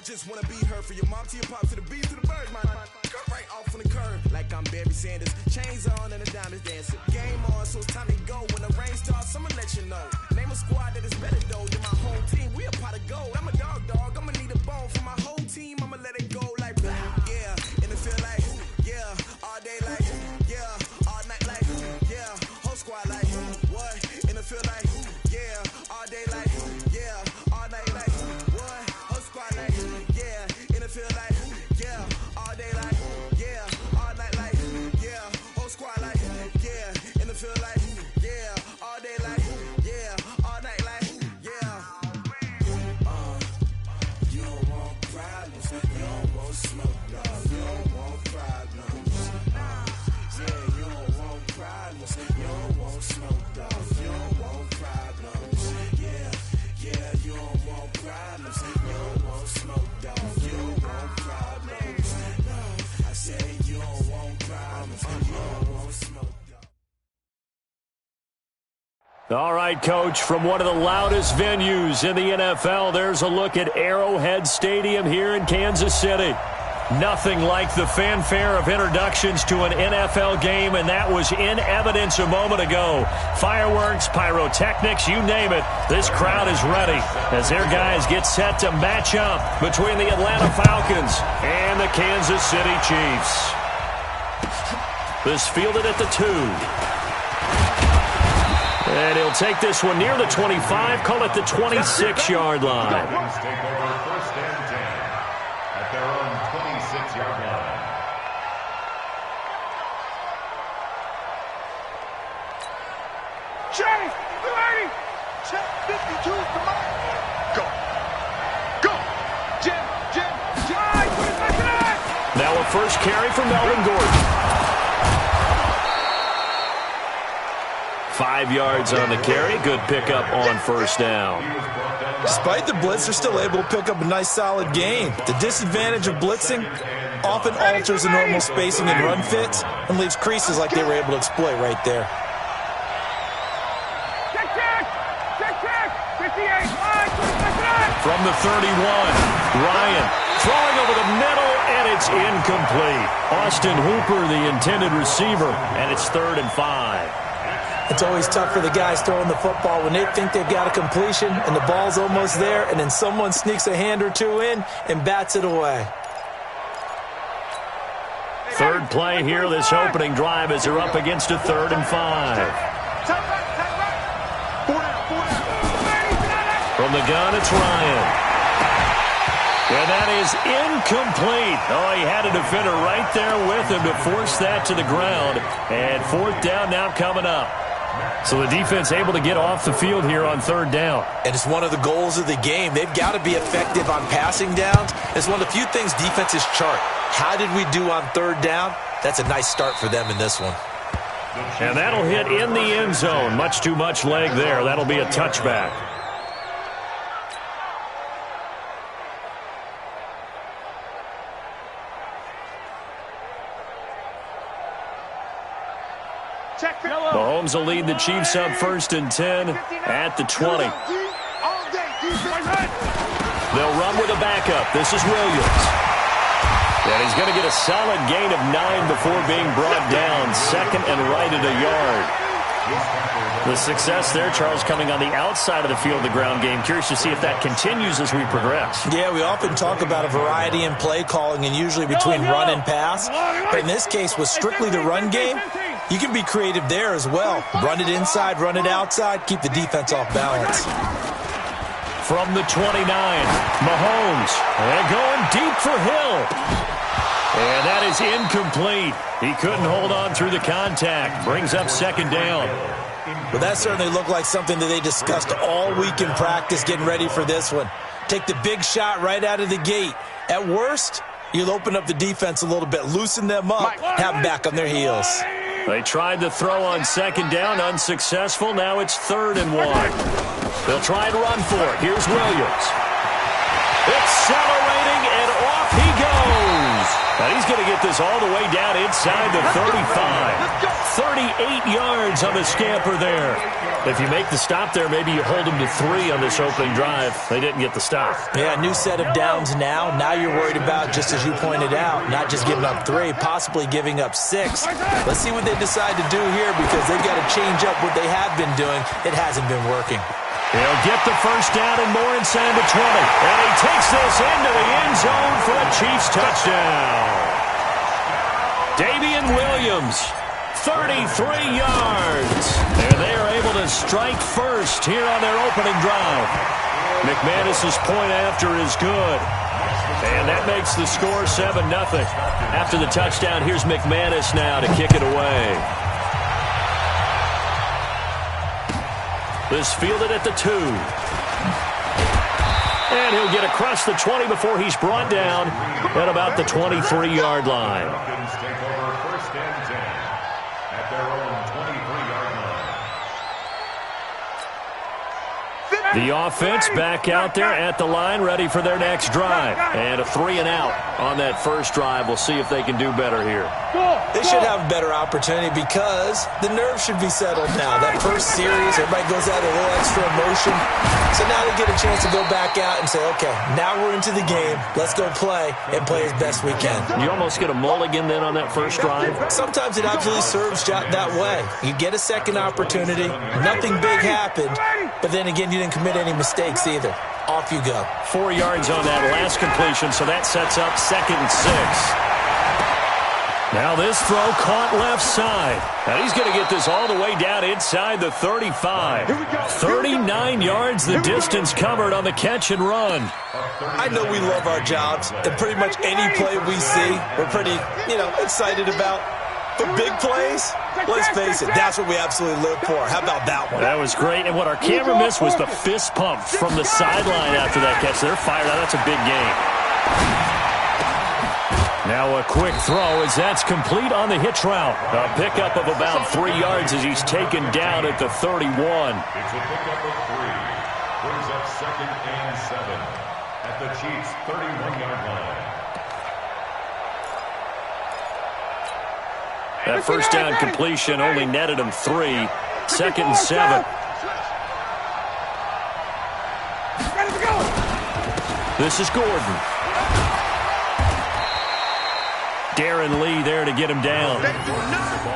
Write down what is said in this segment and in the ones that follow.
just wanna be her. For your mom to your pop to the beat to the bird, man. Cut right off on the curb, like I'm Barry Sanders. Chains on and the diamonds dancing. Game on, so it's time to go. When the rain starts, I'ma let you know. Name a squad that is better though than my whole team. We a pot of gold. I'm a dog. I'ma need a bone for my whole team. I'ma let it go like blah. Yeah, and it feel like yeah, all day like yeah, all night like yeah, whole squad like what? And it feel like yeah, all day like yeah, all night like what? Whole squad like yeah, and it feel like yeah, all day like yeah, all night like yeah, whole squad like yeah, and it feel like yeah, all day like yeah, all night like yeah. You don't want problems, you don't want smoke, dog. You don't want problems. Yeah, you don't want problems, you don't want smoke, dog. You don't want problems. Yeah, you don't want problems, you don't want smoke, dog. You don't want problems. No, I said you don't want problems, you don't want smoke, dog. All right, Coach, from one of the loudest venues in the NFL, there's a look at Arrowhead Stadium here in Kansas City. Nothing like the fanfare of introductions to an NFL game, and that was in evidence a moment ago. Fireworks, pyrotechnics, you name it, this crowd is ready as their guys get set to match up between the Atlanta Falcons and the Kansas City Chiefs. This fielded at the 2. And he'll take this one near the 25, call it the 26-yard line. Falcons take over first and 10 at their own 26-yard line. Chase, 30, check 52, come on. Go. Jim. Now a first carry for Melvin Gordon. 5 yards on the carry. Good pickup on first down. Despite the blitz, they're still able to pick up a nice, solid gain. The disadvantage of blitzing often alters the normal spacing and run fits and leaves creases like they were able to exploit right there. Check, 58, From the 31, Ryan throwing over the middle, and it's incomplete. Austin Hooper, the intended receiver, and it's 3rd and 5. It's always tough for the guys throwing the football when they think they've got a completion and the ball's almost there, and then someone sneaks a hand or two in and bats it away. Third play here, this opening drive, as they're up against a 3rd and 5. From the gun, it's Ryan. And that is incomplete. Oh, he had a defender right there with him to force that to the ground. And 4th down now coming up. So the defense able to get off the field here on 3rd down. And it's one of the goals of the game. They've got to be effective on passing downs. It's one of the few things defenses chart. How did we do on 3rd down? That's a nice start for them in this one. And that'll hit in the end zone. Much too much leg there. That'll be a touchback. Mahomes will lead the Chiefs up 1st and 10 at the 20. They'll run with a backup. This is Williams. And he's going to get a solid gain of 9 before being brought down. 2nd and right at a yard. The success there, Charles, coming on the outside of the field, the ground game. Curious to see if that continues as we progress. Yeah, we often talk about a variety in play calling and usually between run and pass. But in this case, with strictly the run game, you can be creative there as well. Run it inside, run it outside, keep the defense off balance. From the 29, Mahomes. And going deep for Hill. And that is incomplete. He couldn't hold on through the contact. Brings up 2nd down. Well, that certainly looked like something that they discussed all week in practice getting ready for this one. Take the big shot right out of the gate. At worst, you'll open up the defense a little bit, loosen them up, have them back on their heels. They tried to throw on 2nd down, unsuccessful. Now it's 3rd and 1. They'll try and run for it. Here's Williams. Accelerating, and off he goes. And he's going to get this all the way down inside the 35. 38 yards on the scamper there. If you make the stop there, maybe you hold them to 3 on this opening drive. They didn't get the stop. Yeah, new set of downs now. Now you're worried about, just as you pointed out, not just giving up 3, possibly giving up 6. Let's see what they decide to do here, because they've got to change up what they have been doing. It hasn't been working. He'll get the first down and more inside the 20. And he takes this into the end zone for a Chiefs touchdown. Damian Williams, 33 yards. And they are able to strike first here on their opening drive. McManus's point after is good. And that makes the score 7-0. After the touchdown, here's McManus now to kick it away. This fielded at the 2. And he'll get across the 20 before he's brought down at about the 23-yard line. Take over first and 10 at their own 23-yard line. The offense back out there at the line, ready for their next drive. And a 3-and-out on that first drive. We'll see if they can do better here. They should have a better opportunity because the nerves should be settled now. That first series, everybody goes out with a little extra emotion. So now they get a chance to go back out and say, okay, now we're into the game. Let's go play and play as best we can. You almost get a mulligan then on that first drive? Sometimes it absolutely serves that way. You get a second opportunity. Nothing big happened. But then again, you didn't commit any mistakes either. Off you go. 4 yards on that last completion, so that sets up 2nd and 6. Now this throw caught left side. Now he's going to get this all the way down inside the 35. 39 yards the distance covered on the catch and run. I know we love our jobs, and pretty much any play we see, we're pretty, excited about. But big plays, let's face it, that's what we absolutely live for. How about that one? That was great, and what our camera missed was the fist pump from the sideline after that catch. They're fired out. That's a big game. Now a quick throw as that's complete on the hitch route. A pickup of about 3 yards as he's taken down at the 31. It's a pickup of 3. Brings up 2nd and 7 at the Chiefs' 31-yard line. That first down completion only netted him 3. 2nd and 7. This is Gordon. Darren Lee there to get him down.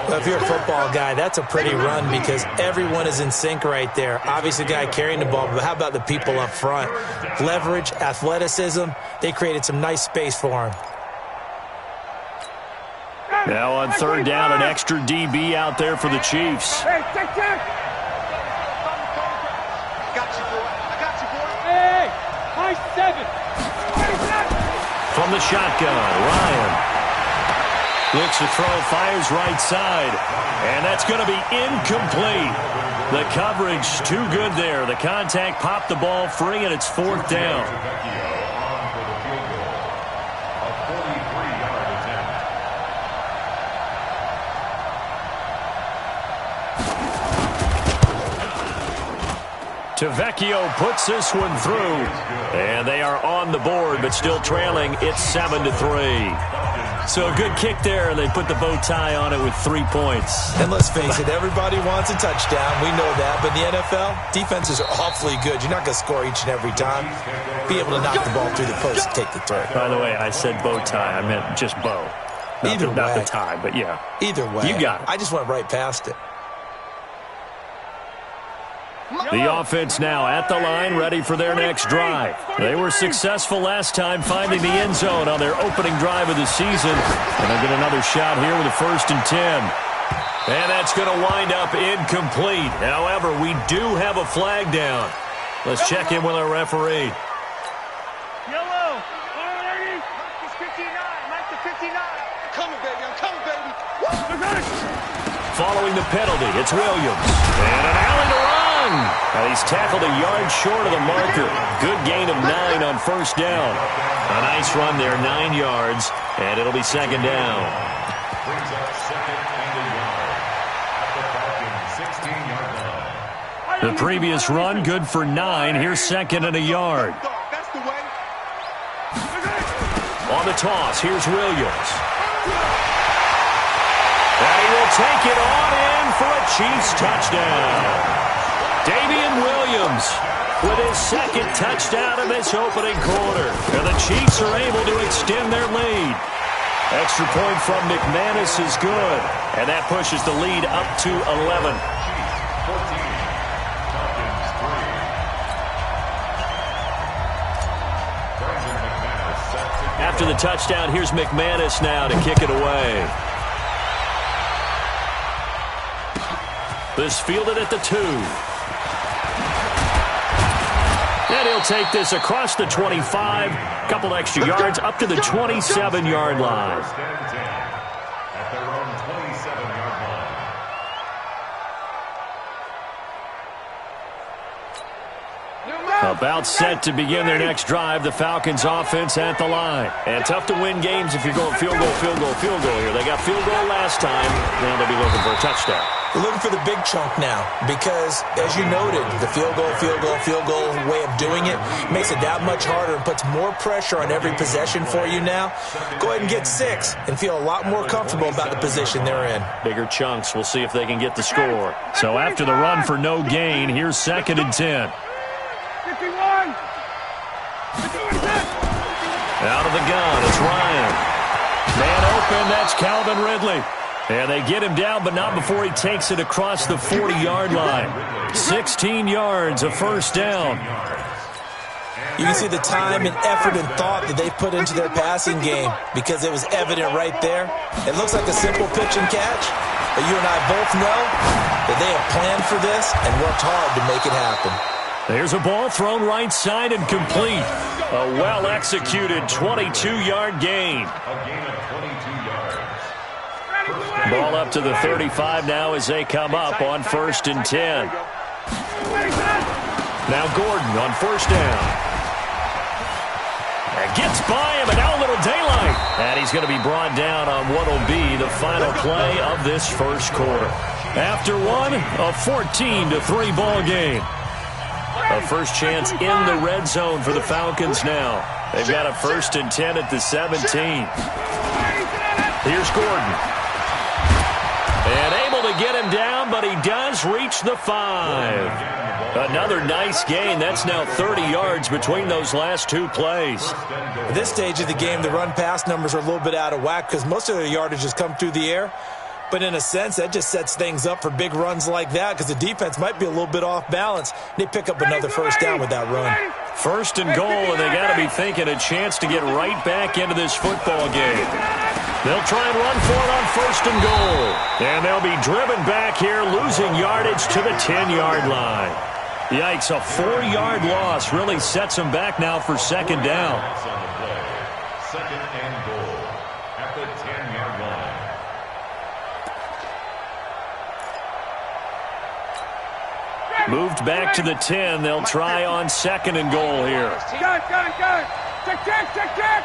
Well, if you're a football guy, that's a pretty run because everyone is in sync right there. Obviously, the guy carrying the ball, but how about the people up front? Leverage, athleticism, they created some nice space for him. Now on 3rd down, an extra DB out there for the Chiefs. Hey, take that! I got you, boy. Hey, high 7. From the shotgun, Ryan. Looks to throw, fires right side. And that's going to be incomplete. The coverage too good there. The contact popped the ball free, and it's 4th down. Tavecchio puts this one through. And they are on the board, but still trailing. It's 7-3. So a good kick there, and they put the bow tie on it with 3 points. And let's face it, everybody wants a touchdown. We know that. But in the NFL, defenses are awfully good. You're not going to score each and every time. Be able to knock the ball through the post and take the throw. By the way, I said bow tie. I meant just bow. Not the tie, but yeah. Either way. You got it. I just went right past it. The offense now at the line, ready for their next drive. They were successful last time finding the end zone on their opening drive of the season. And they'll get another shot here with a 1st and 10. And that's going to wind up incomplete. However, we do have a flag down. Let's check in with our referee. Yellow. Already. It's 59. Mike the 59. I'm coming, baby. I'm coming, baby. Following the penalty, it's Williams. And an alley to run. He's tackled a yard short of the marker. Good gain of 9 on 1st down. A nice run there, 9 yards, and it'll be 2nd down. Brings up 2nd and a yard at the Falcons' 16-yard line. The previous run, good for 9. Here's 2nd and a yard. On the toss, here's Williams. And he will take it on in for a Chiefs touchdown. Damian Williams with his second touchdown in this opening quarter. And the Chiefs are able to extend their lead. Extra point from McManus is good. And that pushes the lead up to 11. After the touchdown, here's McManus now to kick it away. This fielded at the 2. And he'll take this across the 25. Couple extra yards up to the 27-yard line. At their own 27-yard line. About set to begin their next drive. The Falcons offense at the line. And tough to win games if you're going field goal, field goal, field goal here. They got field goal last time. Now they'll be looking for a touchdown. They're looking for the big chunk now because, as you noted, the field goal way of doing it makes it that much harder and puts more pressure on every possession for you now. Go ahead and get 6 and feel a lot more comfortable about the position they're in. Bigger chunks. We'll see if they can get the score. So after the run for no gain, here's 2nd and 10. 51. Out of the gun, it's Ryan. Man open, that's Calvin Ridley. And they get him down, but not before he takes it across the 40-yard line. 16 yards, a first down. You can see the time and effort and thought that they put into their passing game because it was evident right there. It looks like a simple pitch and catch, but you and I both know that they have planned for this and worked hard to make it happen. There's a ball thrown right side and complete. A well-executed 22-yard gain. A gain of 22 yards. Ball up to the 35 now as they come up on 1st and 10. Now Gordon on 1st down. And gets by him, and now a little daylight. And he's going to be brought down on what will be the final play of this first quarter. After one, a 14-3 ball game. A first chance in the red zone for the Falcons now. They've got a 1st and 10 at the 17. Here's Gordon. And able to get him down, but he does reach the 5. Another nice gain. That's now 30 yards between those last 2 plays. At this stage of the game, the run-pass numbers are a little bit out of whack because most of their yardage has come through the air. But in a sense, that just sets things up for big runs like that because the defense might be a little bit off balance. They pick up another first down with that run. 1st and goal, and they got to be thinking a chance to get right back into this football game. They'll try and run for it on 1st and goal. And they'll be driven back here, losing yardage to the 10-yard line. Yikes, a 4-yard loss really sets them back now for 2nd down. 2nd and goal at the 10-yard line. Moved back to the 10. They'll try on 2nd and goal here. Gun. Check.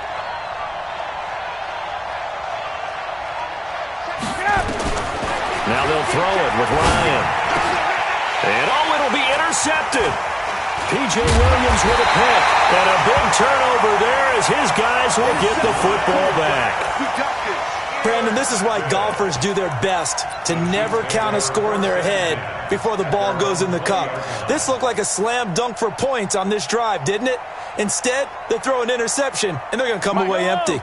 Now they'll throw it with Ryan. And it'll be intercepted. P.J. Williams with a pick. And a big turnover there as his guys will get the football back. Brandon, this is why golfers do their best to never count a score in their head before the ball goes in the cup. This looked like a slam dunk for points on this drive, didn't it? Instead, they throw an interception, and they're going to come away empty.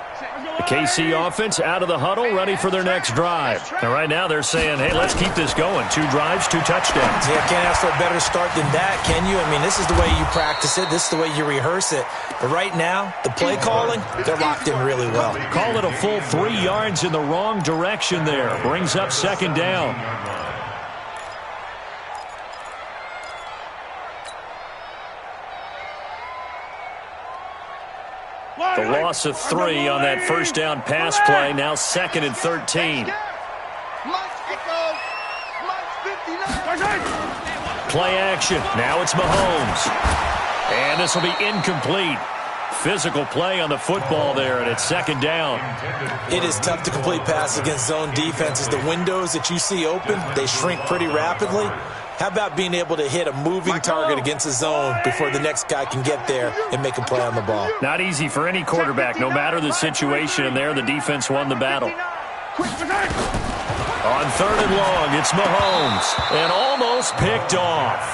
The KC offense out of the huddle, ready for their next drive. And right now they're saying, hey, let's keep this going. 2 drives, 2 touchdowns. Yeah, can't ask for a better start than that, can you? I mean, this is the way you practice it. This is the way you rehearse it. But right now, the play calling, they're locked in really well. Call it a full 3 yards in the wrong direction there. Brings up 2nd down. The loss of 3 on that 1st down pass play. Now 2nd and 13. Play action. Now it's Mahomes. And this will be incomplete. Physical play on the football there, and it's 2nd down. It is tough to complete passes against zone defenses. The windows that you see open, they shrink pretty rapidly. How about being able to hit a moving target against the zone before the next guy can get there and make a play on the ball? Not easy for any quarterback, no matter the situation, and there the defense won the battle. On 3rd and long, it's Mahomes, and almost picked off.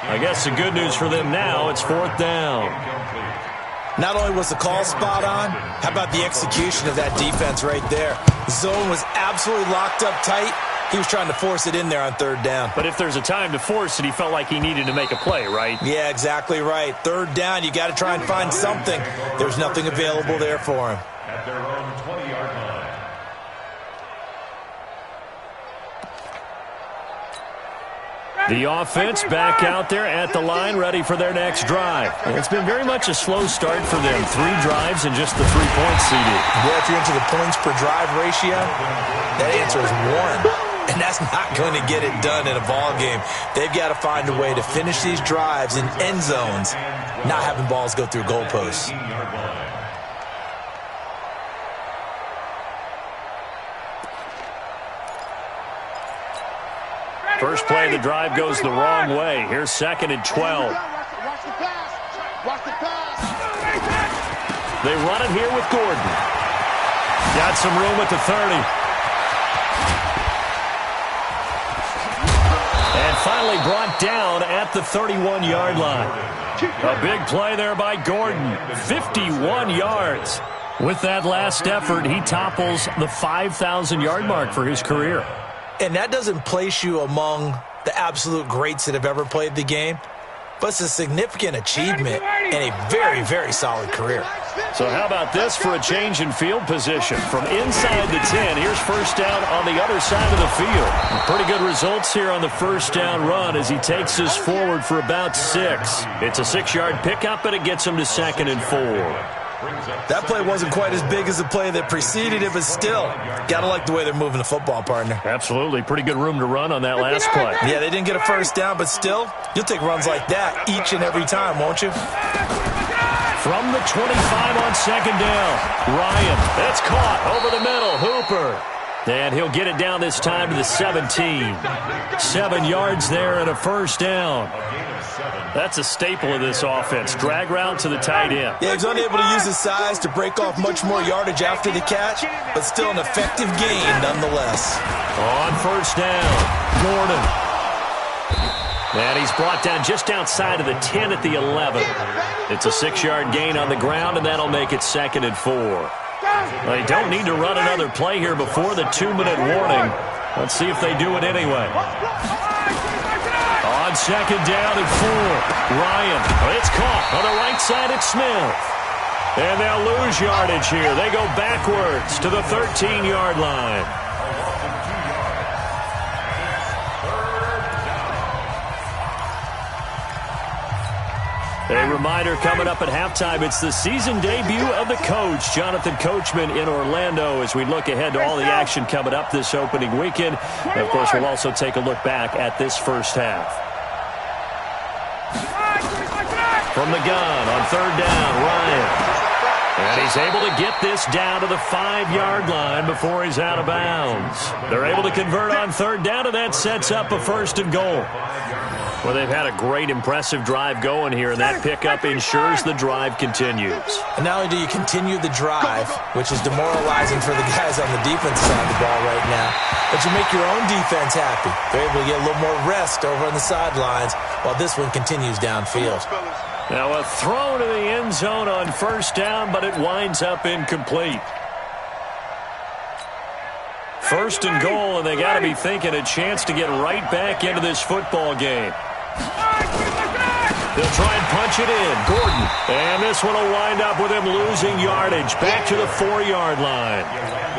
I guess the good news for them now, it's 4th down. Not only was the call spot on, how about the execution of that defense right there? The zone was absolutely locked up tight. He was trying to force it in there on 3rd down. But if there's a time to force it, he felt like he needed to make a play, right? Yeah, exactly right. 3rd down, you got to try and find something. There's nothing available there for him. At their own 20-yard line. The offense back out there at the line, ready for their next drive. It's been very much a slow start for them. 3 drives and just the 3 points, CD. Yeah, if you're into the points per drive ratio, that answer is 1. And that's not going to get it done in a ball game. They've got to find a way to finish these drives in end zones, not having balls go through goalposts. First play of the drive goes the wrong way. Here's 2nd and 12. They run it here with Gordon. Got some room at the 30. And finally brought down at the 31-yard line. A big play there by Gordon. 51 yards. With that last effort, he topples the 5,000-yard mark for his career. And that doesn't place you among the absolute greats that have ever played the game, but it's a significant achievement and a very, very solid career. So how about this for a change in field position? From inside the 10, here's 1st down on the other side of the field. Pretty good results here on the 1st down run as he takes us forward for about 6. It's a 6-yard pickup, and it gets him to 2nd and 4. That play wasn't quite as big as the play that preceded it, but still, got to like the way they're moving the football, partner. Absolutely. Pretty good room to run on that last play. Yeah, they didn't get a 1st down, but still, you'll take runs like that each and every time, won't you? From the 25 on 2nd down, Ryan. That's caught over the middle. Hooper. And he'll get it down this time to the 17. 7 yards there and a 1st down. That's a staple of this offense. Drag route to the tight end. Yeah, he's unable to use his size to break off much more yardage after the catch, but still an effective gain nonetheless. On 1st down, Gordon. And he's brought down just outside of the 10 at the 11. It's a 6-yard gain on the ground, and that'll make it 2nd and 4. They don't need to run another play here before the 2-minute warning. Let's see if they do it anyway. On 2nd down and 4, Ryan. It's caught on the right side at Smith. And they'll lose yardage here. They go backwards to the 13-yard line. A reminder coming up at halftime, it's the season debut of the coach, Jonathan Coachman, in Orlando, as we look ahead to all the action coming up this opening weekend. And of course, we'll also take a look back at this first half. From the gun on 3rd down, Ryan. And he's able to get this down to the 5-yard line before he's out of bounds. They're able to convert on 3rd down, and that sets up a 1st and goal. Well, they've had a great, impressive drive going here, and that pickup ensures the drive continues. And not only do you continue the drive, which is demoralizing for the guys on the defensive side of the ball right now, but you make your own defense happy. They're able to get a little more rest over on the sidelines while this one continues downfield. Now a throw to the end zone on 1st down, but it winds up incomplete. 1st and goal, and they got to be thinking a chance to get right back into this football game. They'll try and punch it in. Gordon. And this one will wind up with him losing yardage back to the 4-yard line.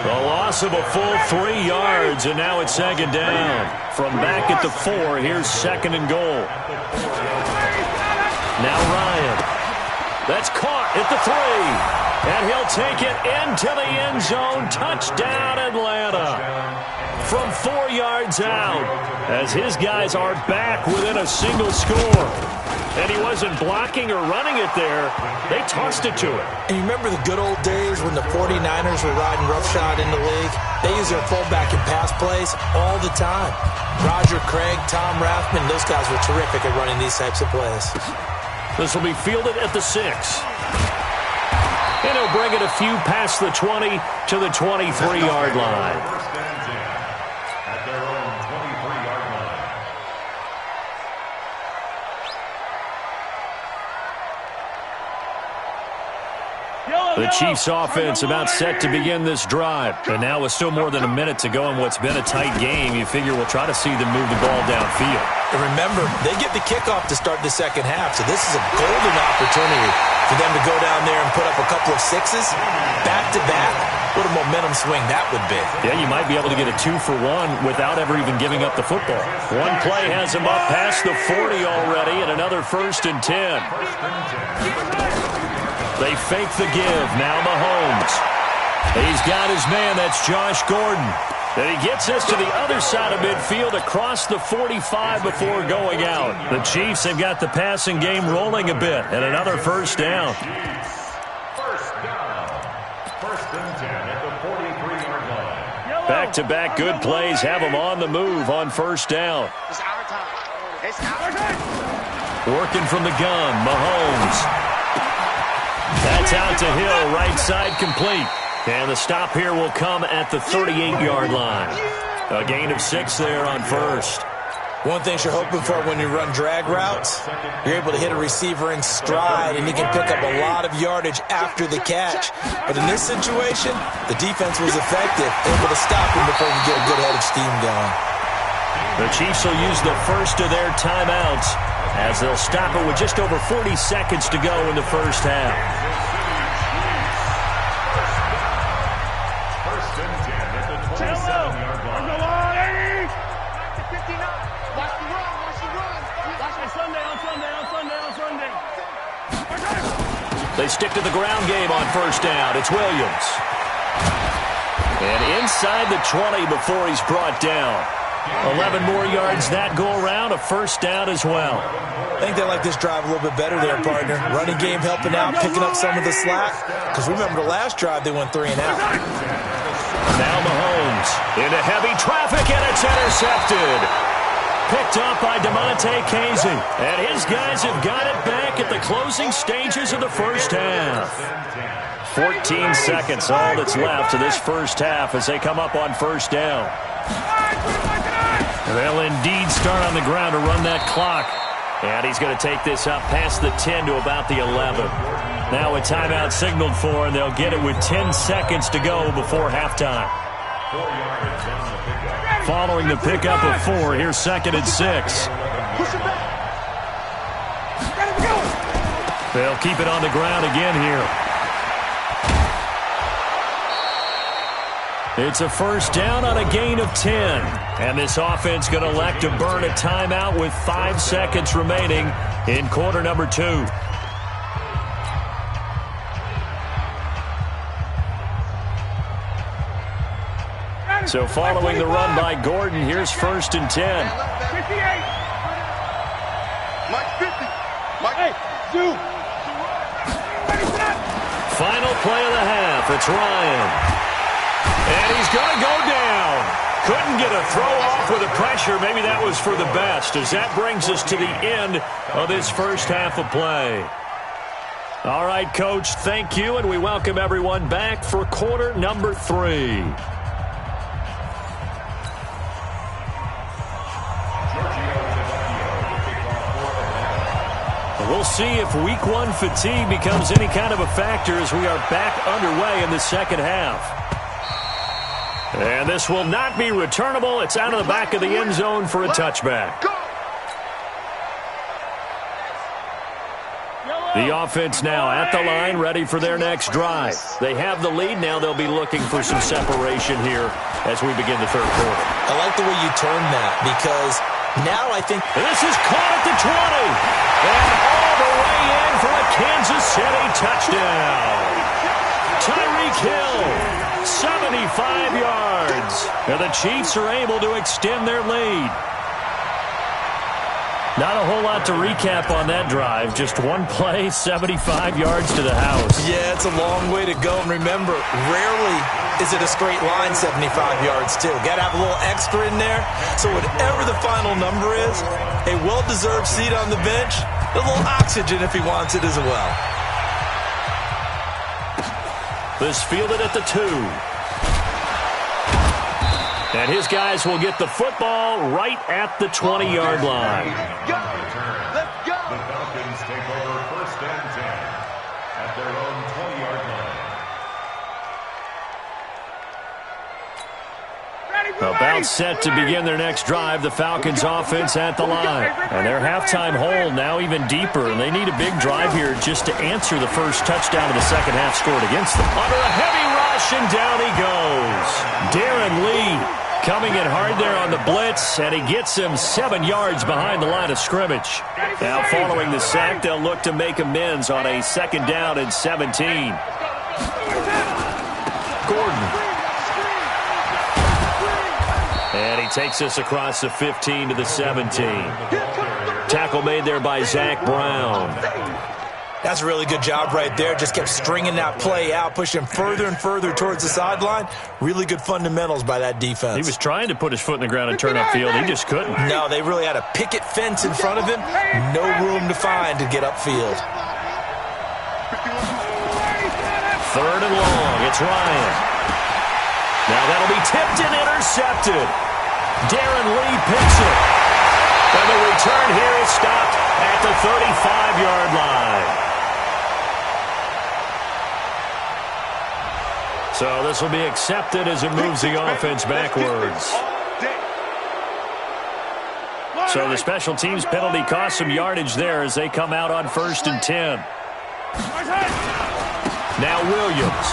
The loss of a full 3 yards, and now it's 2nd down. From back at the 4, here's 2nd and goal. Now Ryan. That's caught at the 3. And he'll take it into the end zone. Touchdown, Atlanta. From 4 yards out, as his guys are back within a single score. And he wasn't blocking or running it there. They tossed it to him. And you remember the good old days when the 49ers were riding roughshod in the league? They used their fullback in pass pass plays all the time. Roger Craig, Tom Rathman, those guys were terrific at running these types of plays. This will be fielded at the 6. And he'll bring it a few past the 20 to the 23-yard line. First and 10 at their own 23-yard line. The Chiefs offense about set to begin this drive. And now with still more than a minute to go in what's been a tight game, you figure we'll try to see them move the ball downfield. And remember, they get the kickoff to start the second half, so this is a golden opportunity for them to go down there and put up a couple of sixes back-to-back. What a momentum swing that would be. Yeah, you might be able to get a 2-for-1 without ever even giving up the football. One play has him up past the 40 already, and another 1st and 10. They fake the give. Now Mahomes. He's got his man. That's Josh Gordon. And he gets us to the other side of midfield across the 45 before going out. The Chiefs have got the passing game rolling a bit, and another 1st down. First down. 1st and 10 at the 43-yard line. Back-to-back good plays have them on the move on 1st down. It's our time. It's our time. Working from the gun, Mahomes. That's out to Hill, right side complete. And the stop here will come at the 38-yard line. A gain of 6 there on 1st. One thing you're hoping for when you run drag routes, you're able to hit a receiver in stride, and he can pick up a lot of yardage after the catch. But in this situation, the defense was effective, able to stop him before he could get a good head of steam going. The Chiefs will use the first of their timeouts as they'll stop it with just over 40 seconds to go in the 1st half. First and 10 at the 27-yard line. They stick to the ground game on 1st down. It's Williams. And inside the 20 before he's brought down. 11 more yards that go around, a 1st down as well. I think they like this drive a little bit better there, partner. Running game helping out, picking up some of the slack. Because remember the last drive, they went 3 and out. Now Mahomes into heavy traffic, and it's intercepted. Picked up by DeMonte Casey. And his guys have got it back at the closing stages of the 1st half. 14 seconds, all that's left of this 1st half as they come up on 1st down. They'll indeed start on the ground to run that clock. And he's going to take this up past the 10 to about the 11. Now a timeout signaled for, and they'll get it with 10 seconds to go before halftime. 4 yards on the pickup. Following the pickup of 4, here's 2nd and 6. They'll keep it on the ground again here. It's a 1st down on a gain of 10. And this offense going to elect to burn a timeout with 5 seconds remaining in quarter number 2. So following the run by Gordon, here's 1st and 10. 58. Mike 50. Mike, hey, Zoo. Final play of the half. It's Ryan. And he's going to go down. Couldn't get a throw off with the pressure. Maybe that was for the best, as that brings us to the end of this 1st half of play. All right, Coach, thank you, and we welcome everyone back for quarter number 3. We'll see if week 1 fatigue becomes any kind of a factor as we are back underway in the 2nd half. And this will not be returnable. It's out of the back of the end zone for a touchback. The offense now at the line, ready for their next drive. They have the lead. Now they'll be looking for some separation here as we begin the 3rd quarter. I like the way you turned that, because now I think this is caught at the 20. And all the way in for a Kansas City touchdown. Tyreek Hill. 75 yards. And the Chiefs are able to extend their lead. Not a whole lot to recap on that drive. Just one play, 75 yards to the house. Yeah, it's a long way to go. And remember, rarely is it a straight line 75 yards, too? Got to have a little extra in there. So whatever the final number is, a well-deserved seat on the bench, a little oxygen if he wants it as well. This fielded at the 2. And his guys will get the football right at the 20-yard line. Let's go. The Falcons take over 1st and 10 at their own 20-yard line. About set to begin their next drive, the Falcons offense at the line. And their halftime hole now even deeper, and they need a big drive here just to answer the first touchdown of the second half scored against them. Under a heavy rush, and down he goes. Darren Lee coming in hard there on the blitz, and he gets him 7 yards behind the line of scrimmage. Now following the sack, they'll look to make amends on a 2nd down and 17. Gordon. And he takes us across the 15 to the 17. Tackle made there by Zach Brown. That's a really good job right there. Just kept stringing that play out, pushing further and further towards the sideline. Really good fundamentals by that defense. He was trying to put his foot in the ground and turn upfield. He just couldn't. No, they really had a picket fence in front of him. No room to find to get upfield. 3rd and long. It's Ryan. Now that'll be tipped and intercepted. Darren Lee picks it. And the return here is stopped at the 35-yard line. So this will be accepted as it moves the offense backwards. So the special teams penalty cost some yardage there as they come out on 1st and 10. Now Williams.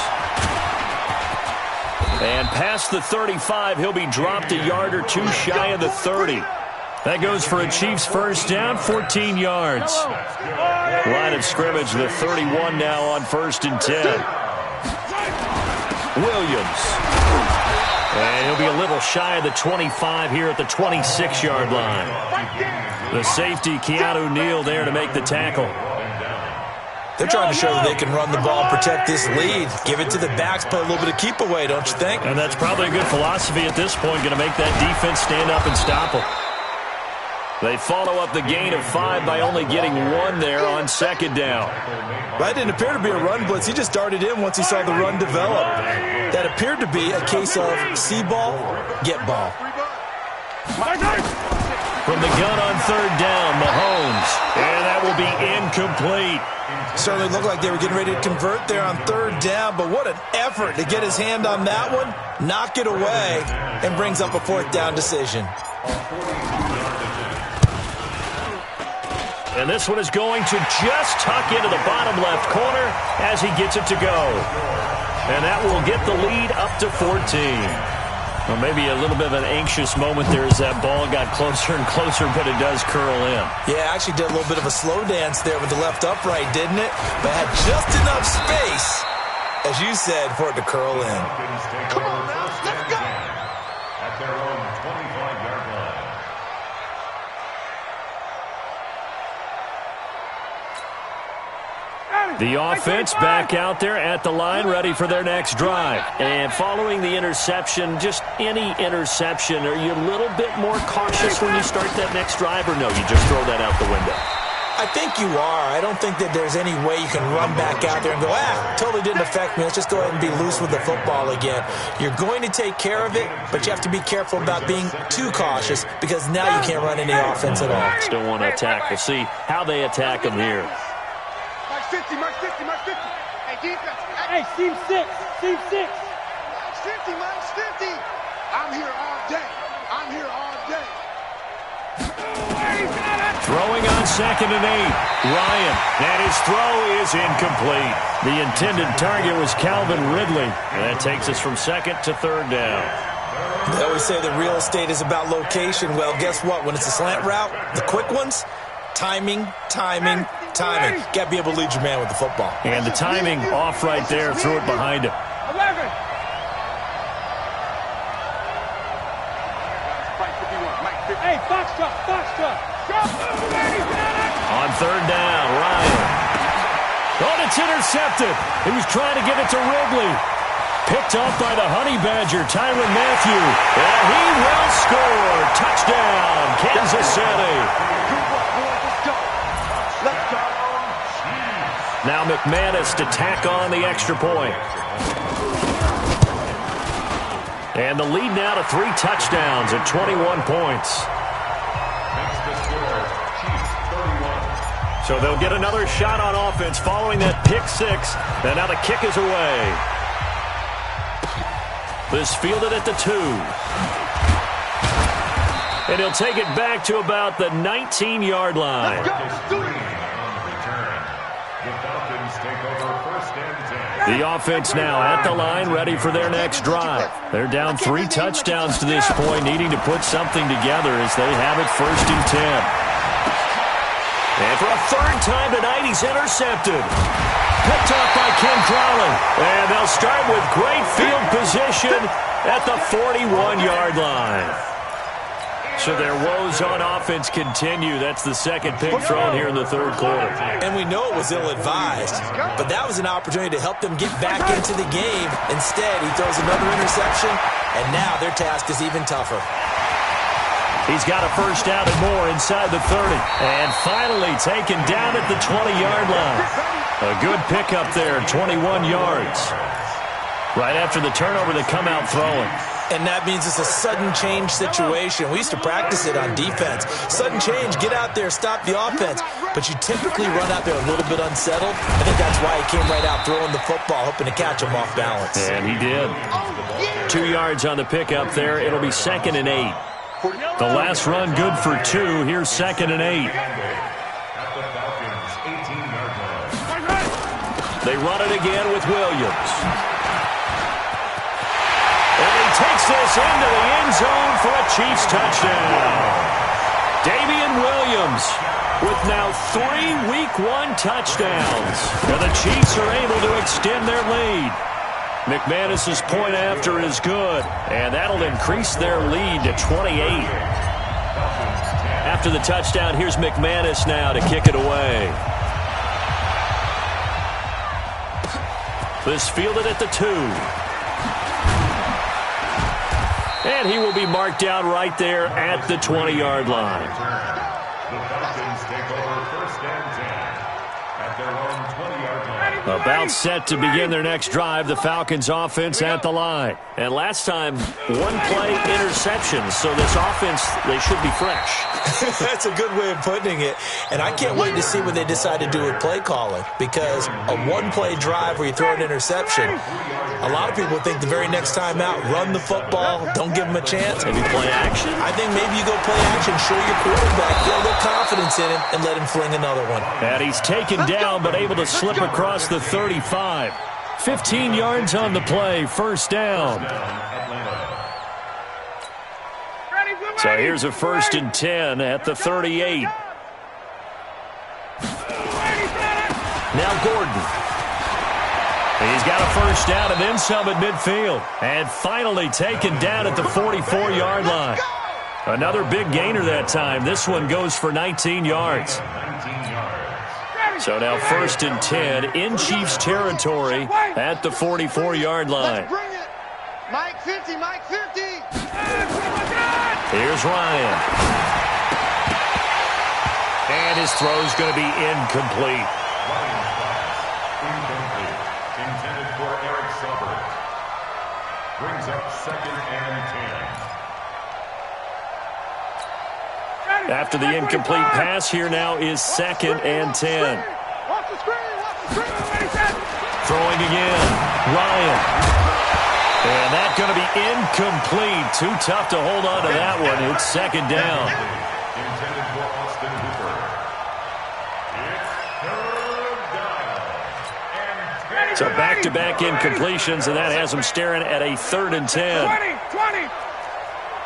And past the 35, he'll be dropped a yard or two shy of the 30. That goes for a Chiefs first down, 14 yards. Line of scrimmage, the 31 now on 1st and 10. Williams. And he'll be a little shy of the 25 here at the 26-yard line. The safety, Keanu Neal, there to make the tackle. They're trying to show that they can run the ball and protect this lead. Give it to the backs, play a little bit of keep away, don't you think? And that's probably a good philosophy at this point, going to make that defense stand up and stop them. They follow up the gain of 5 by only getting 1 there on 2nd down. That didn't appear to be a run blitz. He just darted in once he saw the run develop. That appeared to be a case of see ball, get ball. From the gun on 3rd down, Mahomes. And that will be incomplete. Certainly looked like they were getting ready to convert there on 3rd down, but what an effort to get his hand on that one, knock it away, and brings up a 4th down decision. And this one is going to just tuck into the bottom left corner as he gets it to go. And that will get the lead up to 14. Well, maybe a little bit of an anxious moment there as that ball got closer and closer, but it does curl in. Yeah, actually did a little bit of a slow dance there with the left upright, didn't it? But had just enough space, as you said, for it to curl in. Come on now, let's go. At their own 25-yard line. The offense back out there at the line, ready for their next drive. And following the interception, just any interception, are you a little bit more cautious when you start that next drive, or no, you just throw that out the window? I think you are. I don't think that there's any way you can run back out there and go, totally didn't affect me. Let's just go ahead and be loose with the football again. You're going to take care of it, but you have to be careful about being too cautious because now you can't run any offense at all. Still want to attack. We'll see how they attack them here. Mark 50, Mark 50, Mark 50. Hey, defense. Hey, Team 6, Team 6. Mark 50, Mark 50. I'm here all day. I'm here all day. Throwing on 2nd and 8. Ryan, and his throw is incomplete. The intended target was Calvin Ridley. And that takes us from 2nd to 3rd down. They always say that real estate is about location. Well, guess what? When it's a slant route, the quick ones, timing, timing, timing. Got to be able to lead your man with the football. And the timing off right there. Threw it behind him. 11. Hey, box truck, box truck. On 3rd down, Ryan. Oh, it's intercepted. He was trying to give it to Ridley. picked off by the Honey Badger, Tyrann Mathieu. And he will score. Touchdown, Kansas City. Now McManus to tack on the extra point. And the lead now to 3 touchdowns at 21 points. Makes the score, Chiefs 31. So they'll get another shot on offense following that pick 6. And now the kick is away. This fielded at the 2. And he'll take it back to about the 19-yard line. The offense now at the line, ready for their next drive. They're down 3 touchdowns to this point, needing to put something together as they have it 1st and 10. And for a 3rd time tonight, he's intercepted. Picked off by Ken Crowley. And they'll start with great field position at the 41-yard line. So their woes on offense continue. That's the 2nd pick thrown here in the 3rd quarter. And we know it was ill-advised, but that was an opportunity to help them get back into the game. Instead, he throws another interception, and now their task is even tougher. He's got a 1st down and more inside the 30. And finally taken down at the 20-yard line. A good pickup there, 21 yards. Right after the turnover, they come out throwing. And that means it's a sudden change situation. We used to practice it on defense. Sudden change, get out there, stop the offense. But you typically run out there a little bit unsettled. I think that's why he came right out throwing the football, hoping to catch him off balance. And he did. 2 yards on the pickup there. It'll be 2nd and 8. The last run good for 2. Here's 2nd and 8. They run it again with Williams. And he takes this into the end zone for a Chiefs touchdown. Damian Williams with now 3 Week 1 touchdowns. And the Chiefs are able to extend their lead. McManus's point after is good, and that'll increase their lead to 28. After the touchdown, here's McManus now to kick it away. This fielded at the 2. And he will be marked down right there at the 20-yard line. The Falcons take over 1st and 10 at their own 20-yard line. About set to begin their next drive, the Falcons offense at the line. And last time, 1-play interception, so this offense, they should be fresh. That's a good way of putting it. And I can't wait to see what they decide to do with play calling, because a 1-play drive where you throw an interception, a lot of people think the very next time out, run the football, don't give them a chance. Maybe play action? I think maybe you go play action, show your quarterback, build a confidence in him, and let him fling another one. And he's taken down, but able to slip across the 35. 15 yards on the play, 1st down. So here's a 1st and 10 at the 38. Now Gordon. He's got a 1st down and then some at midfield. And finally taken down at the 44-yard line. Another big gainer that time. This one goes for 19 yards. So now 1st and 10 in Chiefs territory at the 44-yard line. Mike 50, Mike 50. Here's Ryan. And his throw's going to be incomplete. Incomplete. Intended for Eric Silver. Brings up 2nd and 10. After the incomplete pass, here now is 2nd and 10. Throwing again. Ryan. And that's going to be incomplete. Too tough to hold on to that one. It's 2nd down. Intended for Austin Hooper. It's 3rd down. And 10. So back-to-back incompletions, and that has them staring at a 3rd and 10. 20.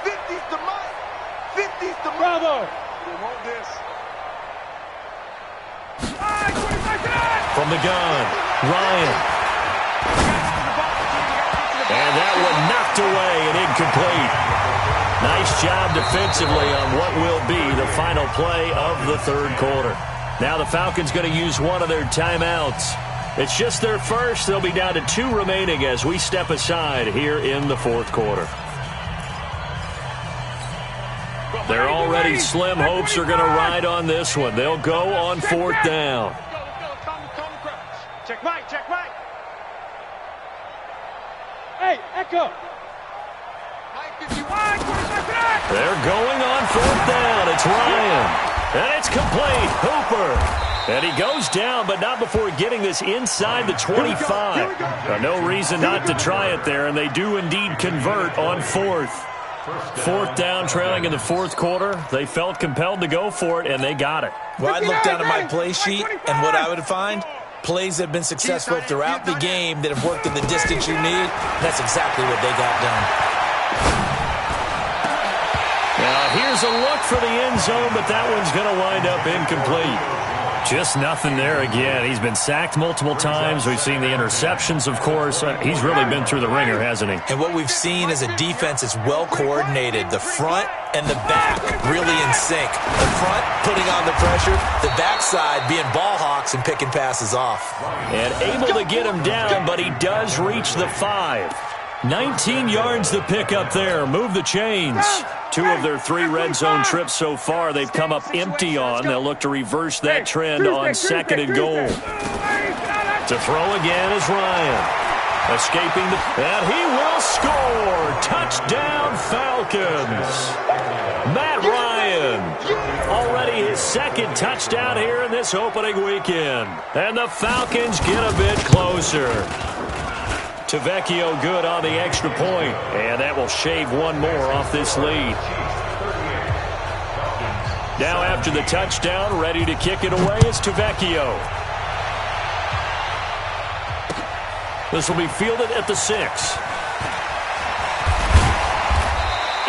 50's the Mike. 50's the Bravo. We want this. From the gun, Ryan. And that one knocked away and incomplete. Nice job defensively on what will be the final play of the 3rd quarter. Now the Falcons going to use one of their timeouts. It's just their first. They'll be down to 2 remaining as we step aside here in the fourth quarter. Their already slim hopes are going to ride on this one. They'll go on 4th down. Check Mike, check Mike. Hey, Echo. They're going on 4th down. It's Ryan. And it's complete. Hooper. And he goes down, but not before getting this inside the 25. No reason not to try it there, and they do indeed convert on 4th. 4th down, trailing in the 4th quarter. They felt compelled to go for it, and they got it. Well, I'd look down at my play sheet, and what I would find, plays that have been successful throughout the game that have worked in the distance you need. That's exactly what they got done. Now, here's a look for the end zone, but that one's going to wind up incomplete. Just nothing there again. He's been sacked multiple times. We've seen the interceptions, of course. He's really been through the ringer, hasn't he? And what we've seen is a defense is well coordinated. The front and the back really in sync. The front putting on the pressure, the backside being ball hawks and picking passes off. And able to get him down, but he does reach the 5. 19 yards to pick up there. Move the chains. 2 of their 3 red zone trips so far they've come up empty on. They'll look to reverse that trend on 2nd and goal. To throw again is Ryan. Escaping and he will score. Touchdown Falcons. Matt Ryan. Already his 2nd touchdown here in this opening weekend. And the Falcons get a bit closer. Tavecchio good on the extra point, and that will shave 1 more off this lead. Now after the touchdown, ready to kick it away is Tavecchio. This will be fielded at the 6.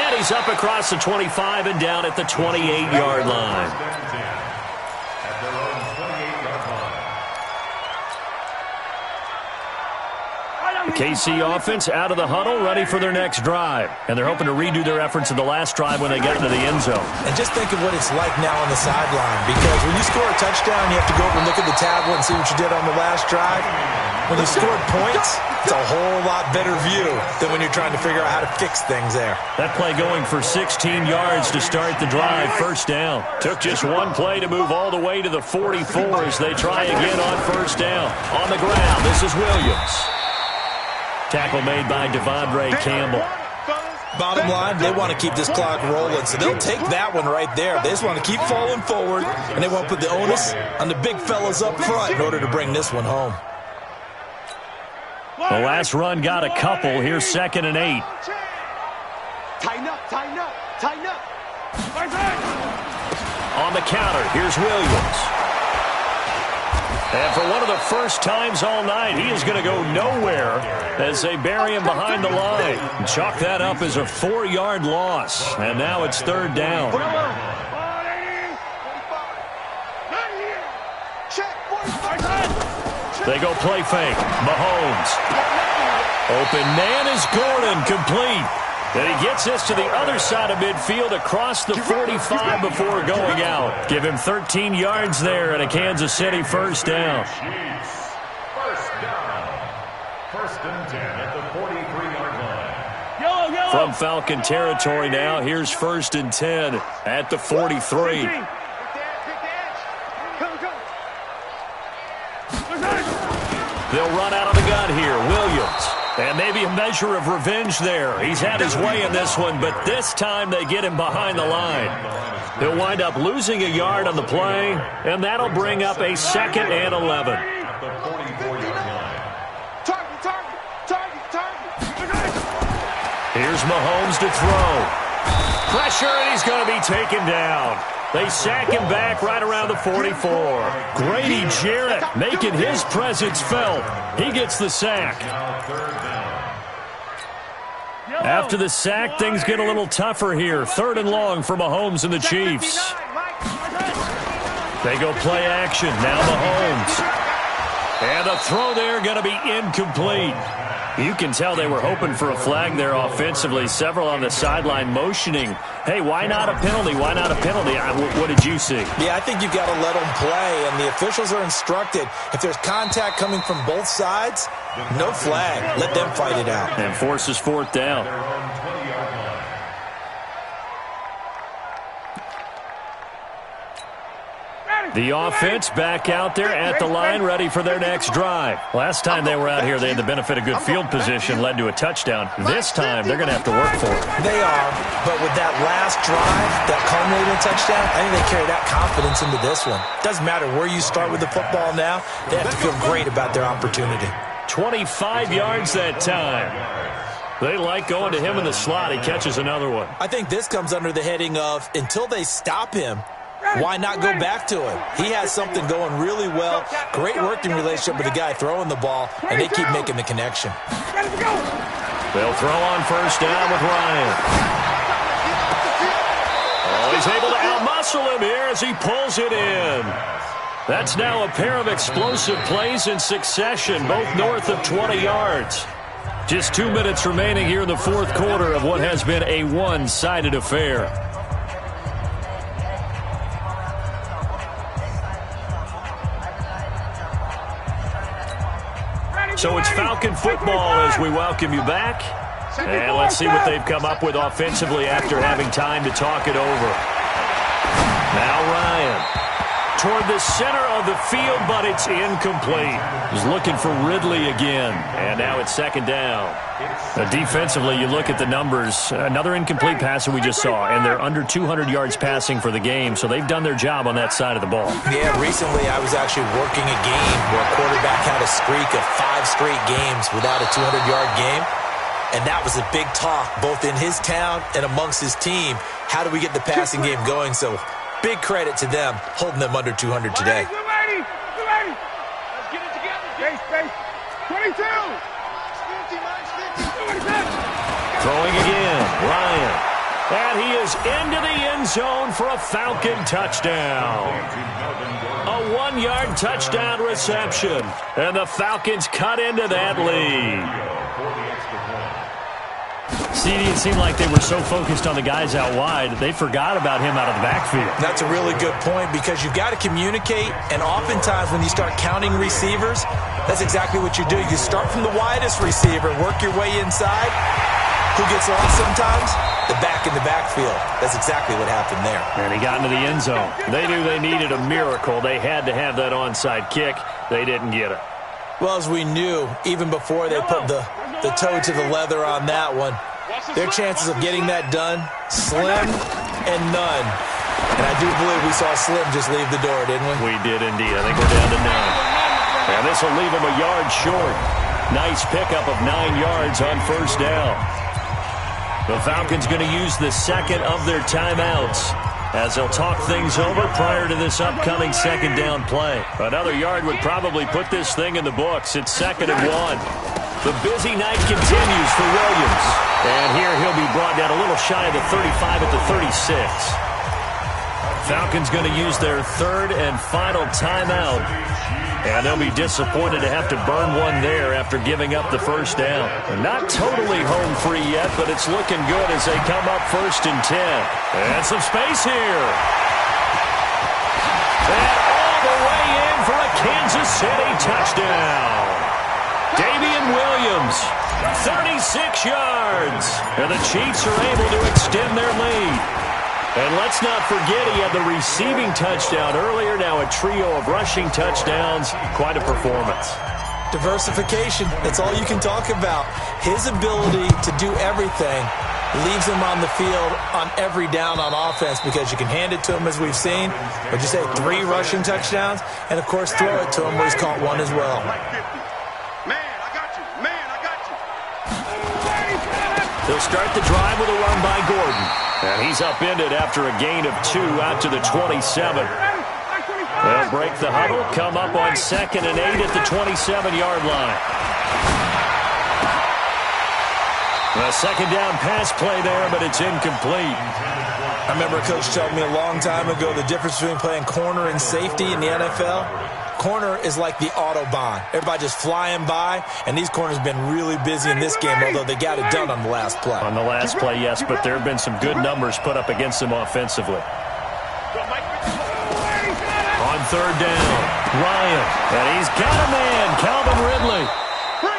And he's up across the 25 and down at the 28-yard line. KC offense out of the huddle, ready for their next drive. And they're hoping to redo their efforts in the last drive when they got into the end zone. And just think of what it's like now on the sideline. Because when you score a touchdown, you have to go over and look at the tablet and see what you did on the last drive. When you scored points, it's a whole lot better view than when you're trying to figure out how to fix things there. That play going for 16 yards to start the drive. 1st down. Took just 1 play to move all the way to the 44 as they try again on 1st down. On the ground, this is Williams. Tackle made by Devondre Campbell. Bottom line, they want to keep this clock rolling, so they'll take that one right there. They just want to keep falling forward, and they want to put the onus on the big fellas up front in order to bring this one home. The last run got a couple. Here's 2nd and 8. Tighten up, tighten up, tighten up. On the counter, here's Williams. And for one of the first times all night, he is going to go nowhere as they bury him behind the line. Chalk that up as a 4-yard loss. And now it's 3rd down. They go play fake. Mahomes. Open man is Gordon, complete. And he gets this to the other side of midfield across the 45 before going out. Give him 13 yards there and a Kansas City 1st down. First down. 1st and 10 at the 43-yard line. From Falcon territory now, here's 1st and 10 at the 43. They'll run out of the gun here. Williams. And maybe a measure of revenge there. He's had his way in this one, but this time they get him behind the line. He'll wind up losing a yard on the play, and that'll bring up a 2nd and 11. Here's Mahomes to throw. Pressure, and he's going to be taken down. They sack him back right around the 44. Grady Jarrett making his presence felt. He gets the sack. After the sack, things get a little tougher here. 3rd and long for Mahomes and the Chiefs. They go play action. Now Mahomes. And the throw there going to be incomplete. You can tell they were hoping for a flag there offensively. Several on the sideline motioning, hey, why not a penalty? Why not a penalty? What did you see? Yeah, I think you've got to let them play, and the officials are instructed, if there's contact coming from both sides, no flag. Let them fight it out. And forces fourth down. The offense back out there at the line, ready for their next drive. Last time they were out here, they had the benefit of good field position, led to a touchdown. This time, they're going to have to work for it. They are, but with that last drive, that culminating touchdown, I think they carry that confidence into this one. Doesn't matter where you start with the football now, they have to feel great about their opportunity. 25 yards that time. They like going to him in the slot. He catches another one. I think this comes under the heading of, until they stop him, why not go back to him? He has something going really well. Great working relationship with the guy throwing the ball, and they keep making the connection. They'll throw on first down with Ryan. Oh, he's able to outmuscle him here as he pulls it in. That's now a pair of explosive plays in succession, both north of 20 yards. Just 2 minutes remaining here in the fourth quarter of what has been a one-sided affair. So it's Falcon football as we welcome you back. And let's see what they've come up with offensively after having time to talk it over. Now Ryan toward the center of the field, but it's incomplete. He's looking for Ridley again. And now it's second down. Defensively, you look at the numbers. Another incomplete pass that we just saw, and they're under 200 yards passing for the game, so they've done their job on that side of the ball. Yeah, recently I was actually working a game where a quarterback had a streak of 5 straight games without a 200-yard game, and that was a big talk, both in his town and amongst his team. How do we get the passing game going? So big credit to them, holding them under 200 today. We're ready. Let's get it together. Space. 22. 50, minus 50. Throwing again, Ryan. And he is into the end zone for a Falcon touchdown. A 1-yard touchdown reception. And the Falcons cut into that lead. See, it seemed like they were so focused on the guys out wide, they forgot about him out of the backfield. That's a really good point because you've got to communicate, and oftentimes when you start counting receivers, that's exactly what you do. You start from the widest receiver, work your way inside. Who gets lost sometimes? The back in the backfield. That's exactly what happened there. And he got into the end zone. They knew they needed a miracle. They had to have that onside kick. They didn't get it. Well, as we knew, even before they put the toe to the leather on that one, their chances of getting that done, slim and none. And I do believe we saw Slim just leave the door, didn't we? We did indeed. I think we're down to 9. And this will leave him a yard short. Nice pickup of 9 yards on first down. The Falcons going to use the second of their timeouts as they'll talk things over prior to this upcoming second down play. Another yard would probably put this thing in the books. It's 2nd and 1. The busy night continues for Williams. And here he'll be brought down a little shy of the 35 at the 36. Falcons going to use their third and final timeout. And they'll be disappointed to have to burn one there after giving up the first down. Not totally home free yet, but it's looking good as they come up 1st and 10. And some space here. And all the way in for a Kansas City touchdown. Damian Williams, 36 yards. And the Chiefs are able to extend their lead. And let's not forget he had the receiving touchdown earlier. Now a trio of rushing touchdowns. Quite a performance. Diversification, that's all you can talk about. His ability to do everything leaves him on the field on every down on offense because you can hand it to him as we've seen. But you say 3 rushing touchdowns, and of course throw it to him where he's caught 1 as well. They'll start the drive with a run by Gordon. And he's upended after a gain of 2 out to the 27. They'll break the huddle, come up on 2nd and 8 at the 27-yard line. A second down pass play there, but it's incomplete. I remember a coach telling me a long time ago the difference between playing corner and safety in the NFL. corner is like the Autobahn. Everybody just flying by, and these corners have been really busy in this game, although they got it done on the last play. On the last play, yes, but there have been some good numbers put up against them offensively. On third down, Ryan, and he's got a man, Calvin Ridley.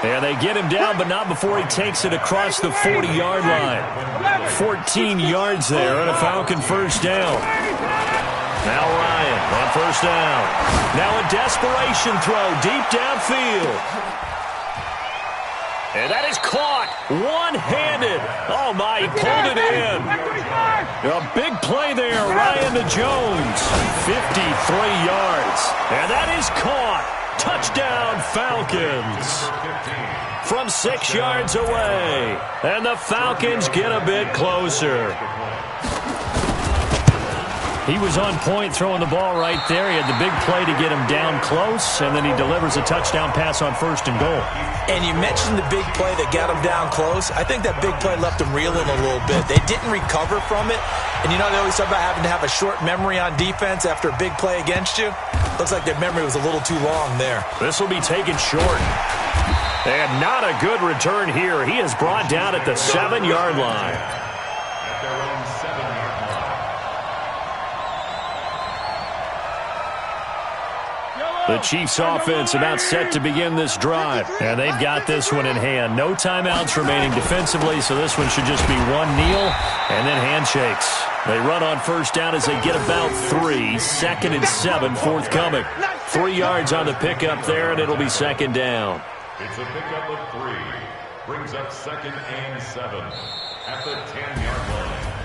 And they get him down, but not before he takes it across the 40-yard line. 14 yards there and a Falcon first down. Now Ryan on first down. Now a desperation throw deep downfield. And that is caught one-handed. Oh, my, he pulled it in. A big play there, Ryan to Jones. 53 yards. And that is caught. Touchdown, Falcons. From 6 yards away. And the Falcons get a bit closer. He was on point throwing the ball right there. He had the big play to get him down close, and then he delivers a touchdown pass on first and goal. And you mentioned the big play that got him down close. I think that big play left him reeling a little bit. They didn't recover from it. And you know, they always talk about having to have a short memory on defense after a big play against you. Looks like their memory was a little too long there. This will be taken short. And not a good return here. He is brought down at the 7-yard line. At their own 7-yard line. The Chiefs offense about set to begin this drive. And they've got this one in hand. No timeouts remaining defensively, so this one should just be one kneel and then handshakes. They run on first down as they get about 3. 2nd and 7 forthcoming. 3 yards on the pickup there, and it'll be second down. It's a pickup of 3. Brings up 2nd and 7 at the 10-yard line.